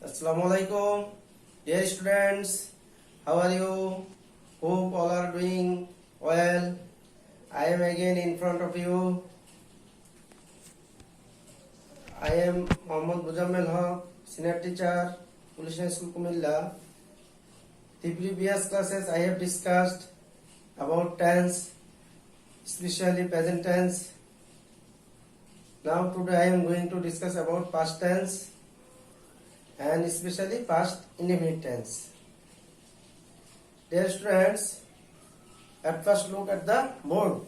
Assalamualaikum, dear students. How are you? Hope all are doing well. I am again in front of you. I am Mohammad Mujammel Haq, senior teacher, Police School Kumilla. The previous classes I have discussed about tense, especially present tense. Now today I am going to discuss about past tense and especially past indefinite tense. Dear students, at first look at the board.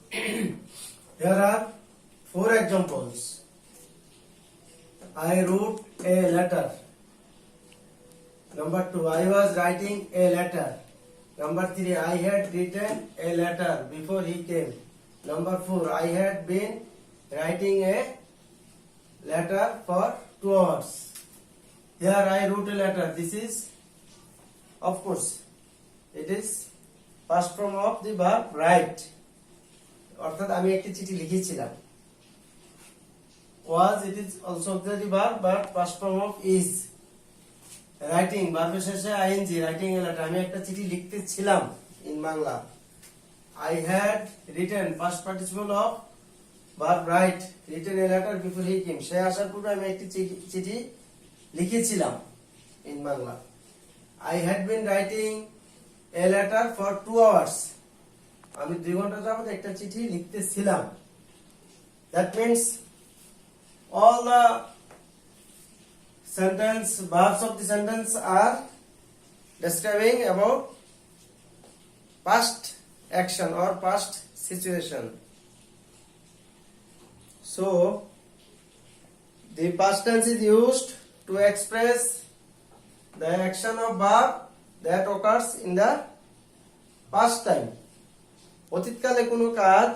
Here are 4 examples. I wrote a letter. Number 2, I was writing a letter. Number 3, I had written a letter before he came. Number 4, I had been writing a letter for 2 hours. Here I wrote a letter. This is, of course, it is past form of the verb write. অর্থাৎ আমি একটি চিঠি লিখেছিলাম. Was, it is also auxiliary verb but past form of is. Writing, ভার্বের শেষে ing, writing a letter. আমি একটা চিঠি লিখতেছিলাম in Bangla. I had written, past participle of verb write, written a letter before he came. সে আসার পূর্বে আমি একটি চিঠি লিখেছিলাম in Bangla. I had been writing a letter for 2 hours. আমি 2 ঘন্টা যাবত একটা চিঠি লিখতেছিলাম. That means all the sentence verbs of the sentence are describing about past action or past situation. So the past tense is used to express the action of verb that occurs in the past time. অতীতকালে কোনো কাজ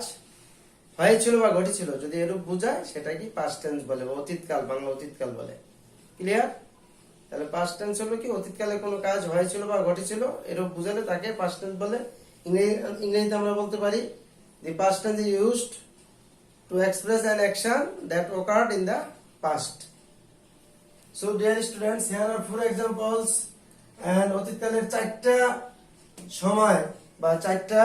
হয়েছিল বা ঘটেছিল যদি এরূপ বোঝায় সেটাকে past tense বলে বা অতীতকাল, বাংলা অতীতকাল বলে। ক্লিয়ার? তাহলে পাস্ট টেন্স হলো কি, অতীতকালে কোনো কাজ হয়েছিল বা ঘটেছিল এরূপ বোঝালে তাকে পাস্ট টেন্স বলে। ইংরেজিতে আমরা বলতে পারি the past tense is used to express an action that occurred in the past. So dear students, here are 4 examples and অতীতকালের 4টা সময় বা 4টা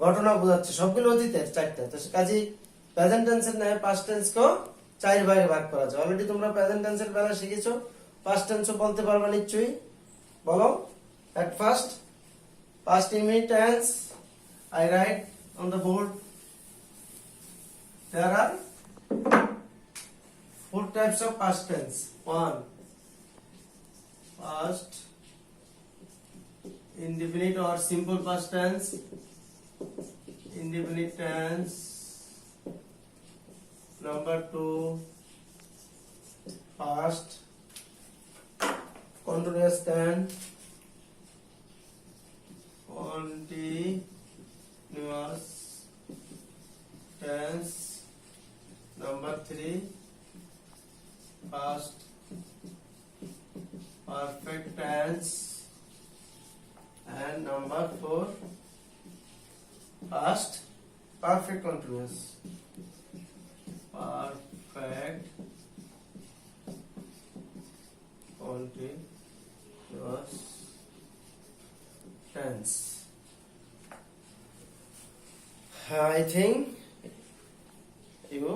ঘটনা বোঝাচ্ছে, সবগুলো অতীতের 4টা। তো কাজে প্রেজেন্ট টেন্সের নয় পাস্ট টেন্সকে 4 ভাগে ভাগ করা যায়। অলরেডি তোমরা প্রেজেন্ট টেন্সের বেলা শিখেছো, পাস্ট টেন্সও বলতে পারবে নিশ্চয়ই। বলো, at first past indefinite tense I write on the board. There are 4 types of past tense. 1, past indefinite or simple past tense, indefinite tense. Number 2, past continuous tense, continuous tense. Number 3, past perfect tense, and number 4, past perfect continuous. Perfect continuous tense. I think you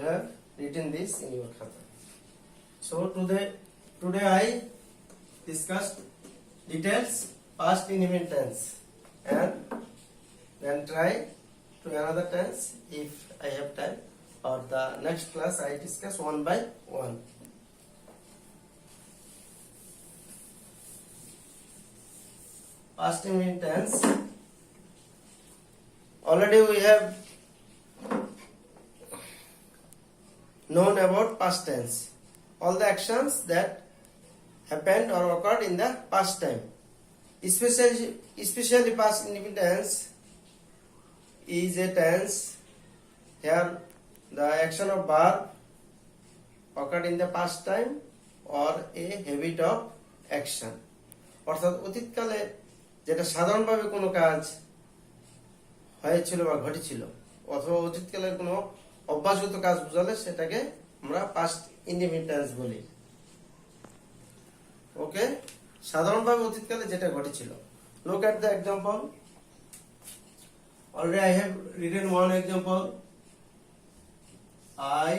have written this in your khata. So today I discussed details past indefinite tense and then try to another tense if I have time, or the next class I discuss one by one. Past indefinite tense. Already we have known about past tense, all the actions that happened or occurred in the past time. Especially past indefinite tense is a tense here the action of verb occurred in the past time or a habit of action. অর্থাৎ অতীতকালে যেটা সাধারণভাবে কোনো কাজ হয়েছিল বা ঘটেছিল অথবা অতীতকালের কোনো অভ্যাসগত কাজ বোঝালে সেটাকে আমরা পাস্ট ইনডিফিনিট টেন্স বলি। ওকে, সাধারণভাবে অতীতকালে যেটা ঘটেছিল। Look at the example. Already I have written one example. I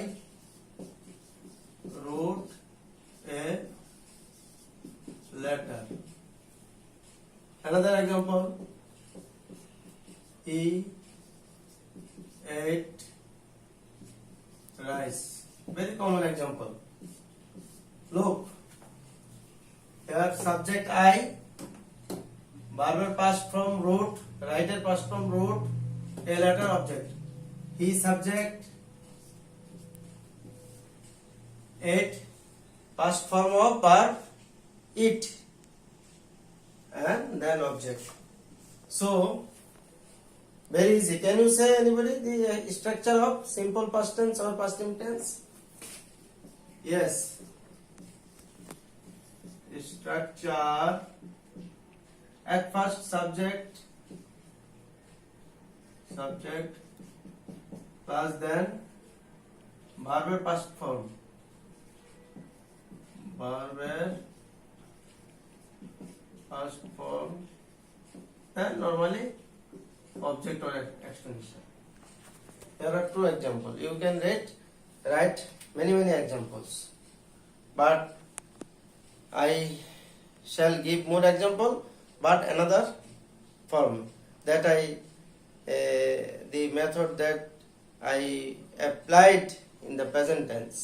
wrote a letter. Another example. He ate rice. Very common example. Look, here subject I, verb past from wrote, writer past from wrote, a letter object. He subject, ate, past form of verb eat, and then object. So very easy. Can you say anybody the structure of simple past tense or past tense? Yes. Structure at first subject plus then verb past form. Verb past form and normally object or extension. There are two examples. You can write many examples, but I shall give more example, but another form that the method that I applied in the present tense.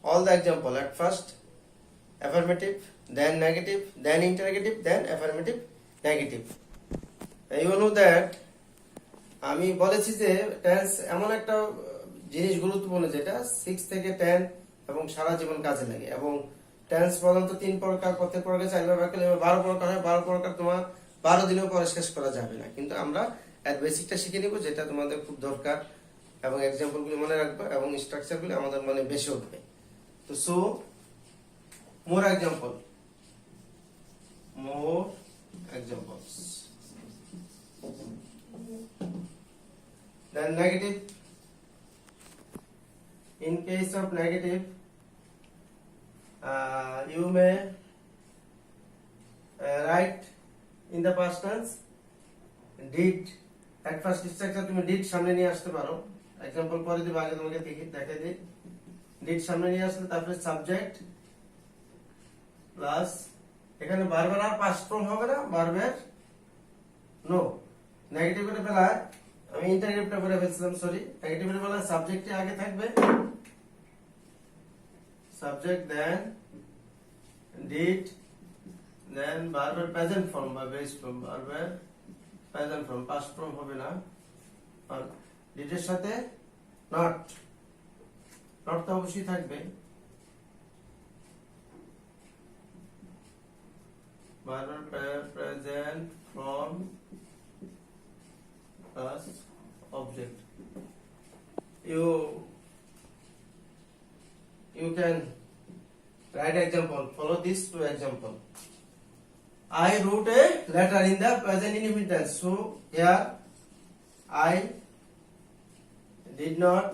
All the example at first affirmative, then negative, then interrogative, then affirmative, negative. You know that আমি বলেছি যে tense এমন একটা জিনিস গুরুত্বপূর্ণ যেটা 6 থেকে 10 এবং সারা জীবন কাজে লাগে। এবং টেন্স প্রধানত 3 প্রকার, প্রত্যেক প্রকারে 4 বার বাক্য 12 প্রকার হয়। 12 প্রকার তোমার 12 দিনেও পরে শেষ করা যাবে না, কিন্তু আমরা এর বেসিকটা শিখে নিব, যেটা তোমাদের খুব দরকার, এবং এক্সাম্পলগুলো মনে রাখবে এবং স্ট্রাকচারগুলো আমাদের মনে বেশি উঠবে। তো so more examples. Then negative. In case of negative, you may write in the past tense did. At first structure তুমি did সামনে নিয়ে আসতে পারো। এক্সাম্পল পরে দিব, আগে তোমাকে দেখাই দিই। did সামনে নিয়ে আসলে তারপরে সাবজেক্ট প্লাস এখানে বারবার আর পাস্ট ফর্ম হবে না, বারবার নো। নেগেটিভ এর বেলায় আমি ইন্টারগেটিভটা করে ফেলছিলাম, সরি। নেগেটিভ এর বেলায় সাবজেক্টে আগে থাকবে, সাবজেক্ট দেন ডিড দেন বারবার প্রেজেন্ট ফর্ম বা বেস ফর্ম, বারবার প্রেজেন্ট ফর্ম, পাস্ট ফর্ম হবে না। আর ডিড এর সাথে নট তো অবশ্যই থাকবে। বারবার present form plus object. You can write example. Follow this two example. I wrote a letter in the present indefinite tense. So here I did not.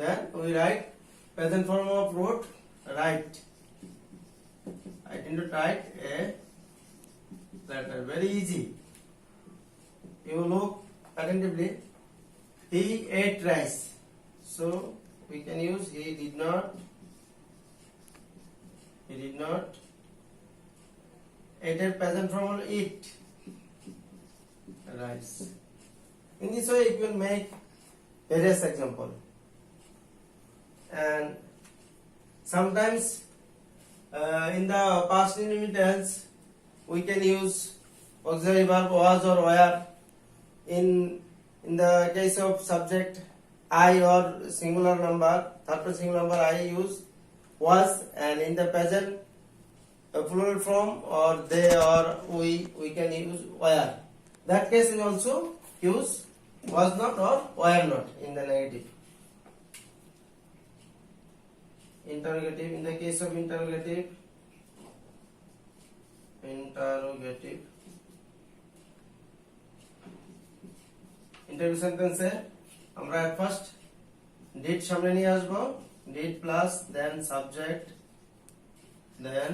Then we write present form of wrote, write. I did not write a letter. Very easy. You look attentively. He ate rice. So we can use he did not ate a present form eat rice. In this way you will make various example. And sometimes in the past indefinite tense we can use auxiliary verb was or were. In the case of subject I or singular number, third person singular number, I use was, and in the present plural form or they or we can use were. That case we also use was not or were not in the negative. Interrogative, in the case of interrogative interview sentence আমরা at first did সামনে নিয়ে আসবো, did plus then subject then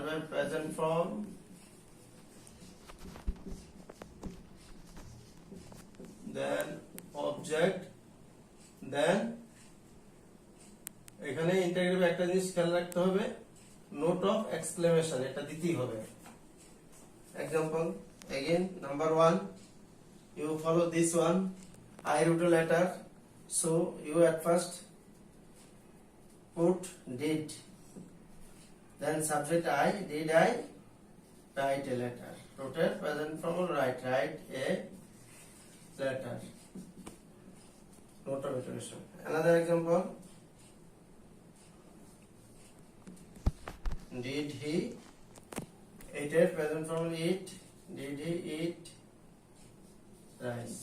verb present form then object then এখানে interrogative একটা জিনিস খেয়াল রাখতে হবে, নোট অফ এক্সক্লেমেশন এটা দিতেই হবে। Example again number 1, you follow this one. I wrote a letter, so you at first put did, then subject I, did I write a letter, wrote a present form write a letter, note of introduction. Another example, did he eat a present form eat, did he eat rice?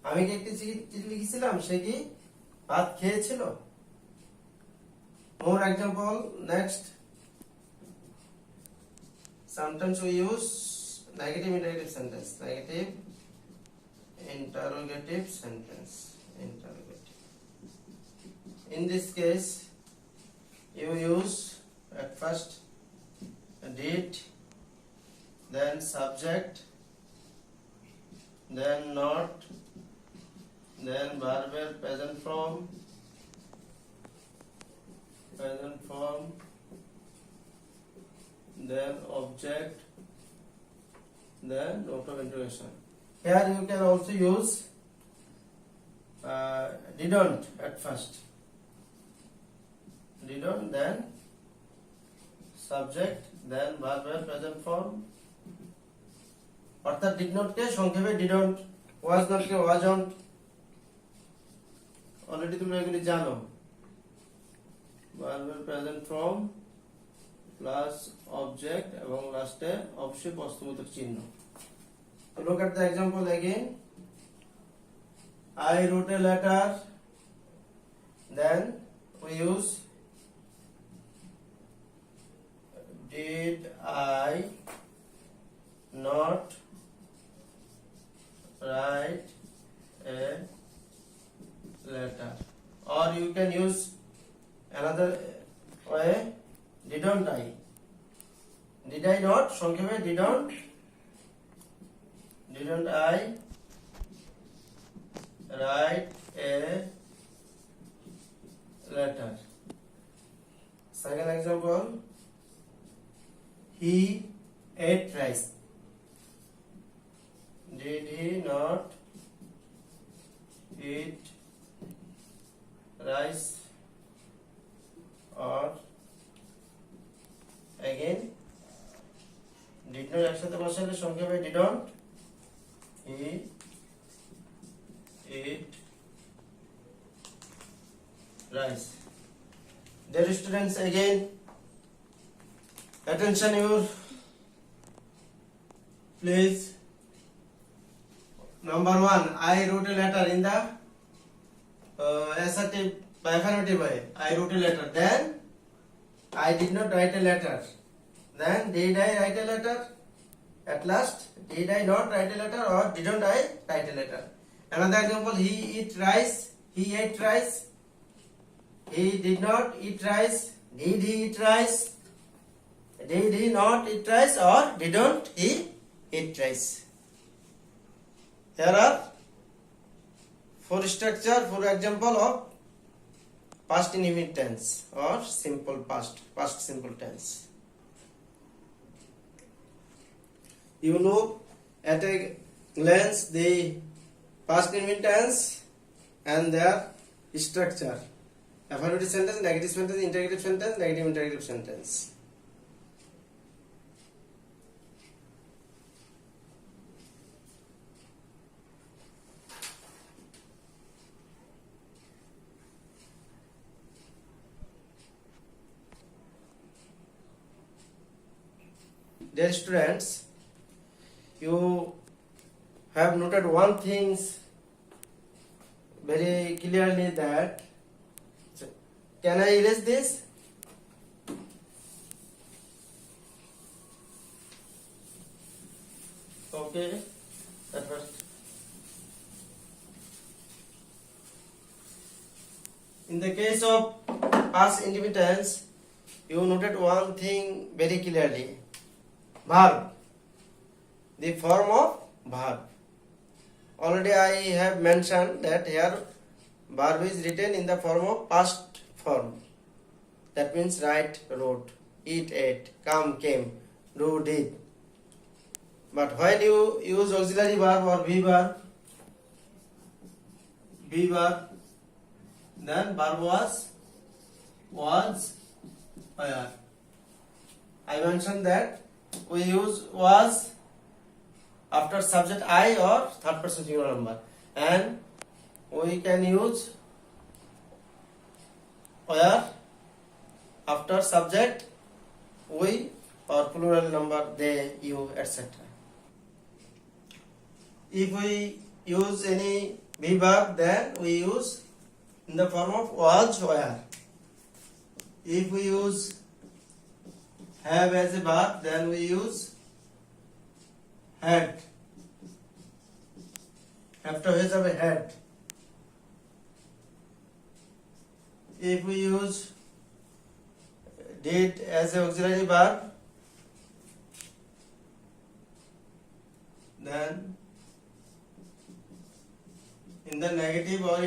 আমি কি একটি চিঠি লিখেছিলাম, সে কি ভাত খেয়েছিল? More example, next. Sometimes we use negative interrogative sentence. Negative interrogative sentence. Interrogative. In this case, you use at first did, then subject, then not, then verb present form, then object, then note of interrogation. Here you can also use didn't at first, didn't, then subject, then verb present form, অর্থাৎ did not কে সংক্ষেপে didn't, was not K wasn't, already তোমরা এগুলি জানো। verb present form plus object এবং লাস্টে অবশ্যই প্রশ্নবোধক চিহ্ন। তো look at the example again. I wrote a letter, then we use did I not write a letter, or you can use another way, didn't I, did I not সংক্ষেপে didn't I write a letter. Second example, he ate rice, did he not eat rice, or again did not একসাথে বসালে সংক্ষেপে didn't he eat rice. Dear students, again attention your please. Number 1, I wrote a letter in the assertive by affirmative way. I wrote a letter, then I did not write a letter, then did I write a letter, at last did I not write a letter, or didn't I write a letter. Another example, he ate rice, he ate rice, he did not eat rice, did he eat rice, did he not eat rice, or didn't he eat rice. Here are 4 structure, 4 example of past indefinite tense or simple past simple tense. You know at a glance the past indefinite tense and their structure: affirmative sentence, negative sentence, interrogative sentence, negative interrogative sentence. Dear students, you have noted one thing very clearly, that can I erase this? Okay, at first In the case of past indefinite, you noted one thing very clearly. Verb. The form of verb. Already I have mentioned that here verb is written in the form of past form. That means write, wrote, eat, ate, come, came, do, did. But when you use auxiliary verb or be verb, then verb was, where. I mentioned that we use was after subject I or third person singular number, and we can use where after subject we or plural number they, you, etc. If we use any be verb, then we use in the form of was, where. If we use have as a verb, then we use had. After his have a had. If we use did as a auxiliary verb, then in the negative or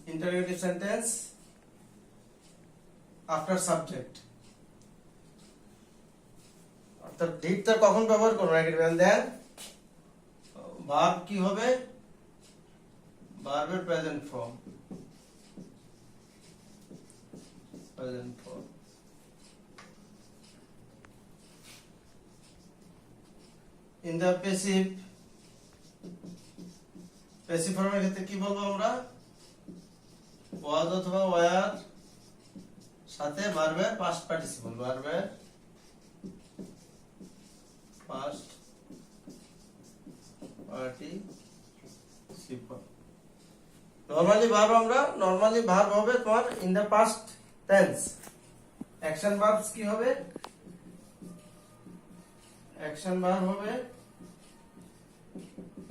interrogative sentence, after subject, অর্থাৎ ডিডটা কখন ব্যবহার করব negative, and then verb কি হবে, ভার্বের present form, in the passive ফর্মের ক্ষেত্রে কি বলবো আমরা, was অথবা were সাথে ভার্বের পাস্ট পার্টিসিপল, নরমালি ভার্ব হবে তোমার in the past tense. Action verbs কি হবে, অ্যাকশন ভার্ব হবে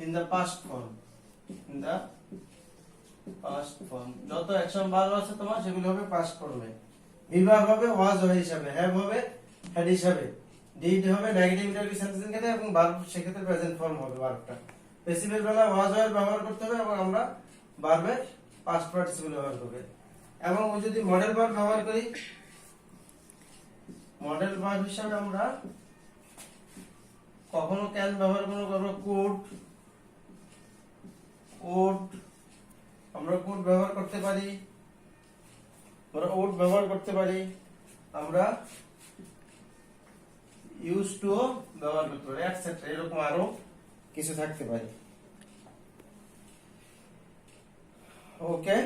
ইন দা পাস্ট ফর্ম, যত অ্যাকশন ভার্ব আছে তোমার সেগুলো হবে পাস্ট ফর্মে। বিভাগ হবে ওয়াজ হিসাবে, হ্যাভ হবে হ্যাড হিসাবে, ডিড হবে নেগেটিভ ইন্টারভিউ সেন্টেন্সের ক্ষেত্রে, এবং ভার্ব সেক্ষেত্রে প্রেজেন্ট ফর্ম হবে ভার্বটা। প্যাসিভের বেলা ওয়াজ ওয়ার ব্যবহার করতে হবে, এবং আমরা ভার্বের পাস্ট পার্টিসিপল ব্যবহার করবে। এবং যদি মডেল ভার্ব ব্যবহার করি, মডেল ভার্ব হিসাবে আমরা কখনো ক্যান ব্যবহার করব, কুড, আমরা কুড ব্যবহার করতে পারি, আমরা উড ব্যবহার করতে পারি, আমরা ইউজ টু ব্যবহার করতে পারি, এটসেট্রা, এরকম আরো কিছু থাকতে পারে। ওকে,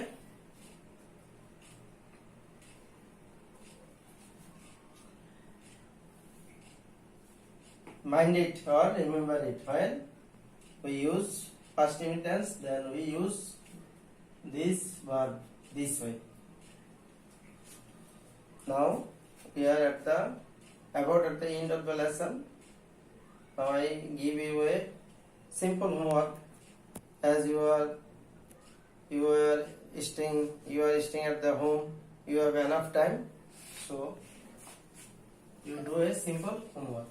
mind it or remember it. When we use past tense, then we use this verb this way. Now we are at the end of the lesson. Now I give you a simple homework. As you are staying at the home, you have enough time, so you do a simple homework.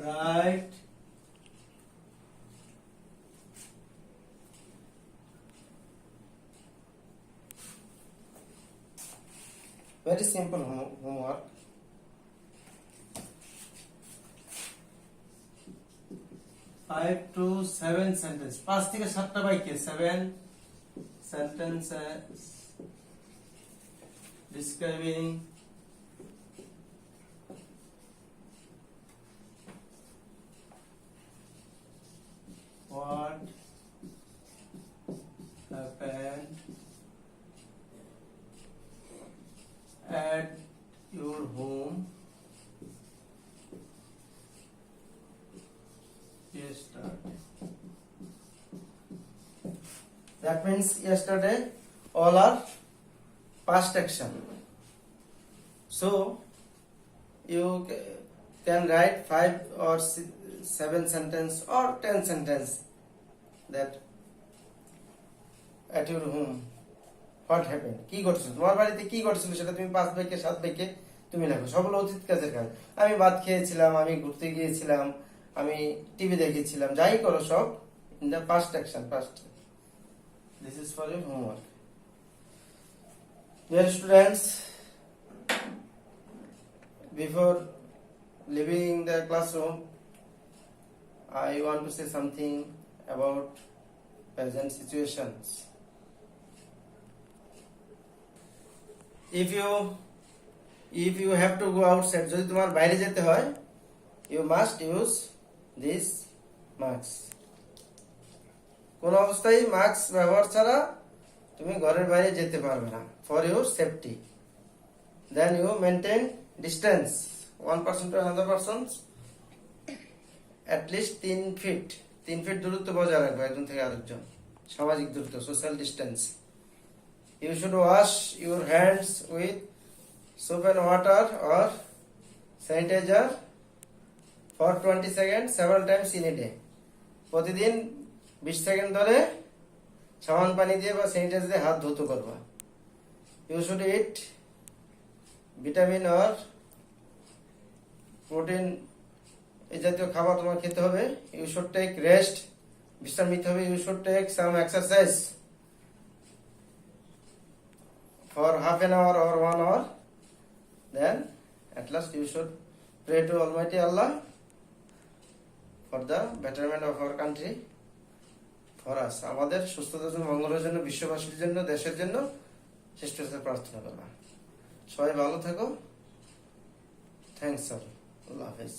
Right, very simple homework. 5 to 7 sentence, 5 থেকে 7টা বাক্যে 7 sentences describing what happened at your home yesterday. That means yesterday all are past action. So you can write 5 or 7 sentence or 10 sentence that at your home what happened, কি ঘটেছিল তোমার বাড়িতে, কি ঘটেছিল সেটা তুমি 5 বাক্যে 7 বাক্যে তুমি লেখো। সবগুলো অতীত কাজের কাজ। আমি ভাত খেয়েছিলাম, আমি ঘুরতে গিয়েছিলাম, আমি টিভি দেখেছিলাম, যাই করো সব in the past action, past. This is for your homework. Dear students, before leaving the classroom, I want to say something about present situations. If you have to go outside, যদি তোমার বাইরে যেতে হয়, you must use this mask. কোন অবস্থায় mask ব্যবহার ছাড়া তুমি ঘরের বাইরে যেতে পারবে না, for your safety. Then you maintain distance, one person to another person, at least 3 feet. 3 feet দূরত্ব বজায় রাখবে একজন থেকে আরেকজন, সামাজিক দূরত্ব, social distance. You should wash your hands with soap and water or sanitizer for 20 seconds several times in a day. প্রতিদিন 20 second ধরে সাবান পানি দিয়ে বা স্যানিটাইজার দিয়ে হাত ধুতে করবা। You should eat ভিটামিন আর প্রোটিন এই জাতীয় খাবার তোমার খেতে হবে। ইউ শুড টেক রেস্ট, বিশ্রাম নিতে হবে। You should take some exercise for half an hour or 1 hour. Then at last you should pray to Almighty Allah for the betterment of our country, for us. আমাদের সুস্থতার জন্য, মঙ্গলের জন্য, বিশ্ববাসীর জন্য, দেশের জন্য শ্রেষ্ঠতার প্রার্থনা করবা। সবাই ভালো থাকো। Thanks sir. আল্লাহ হাফেজ।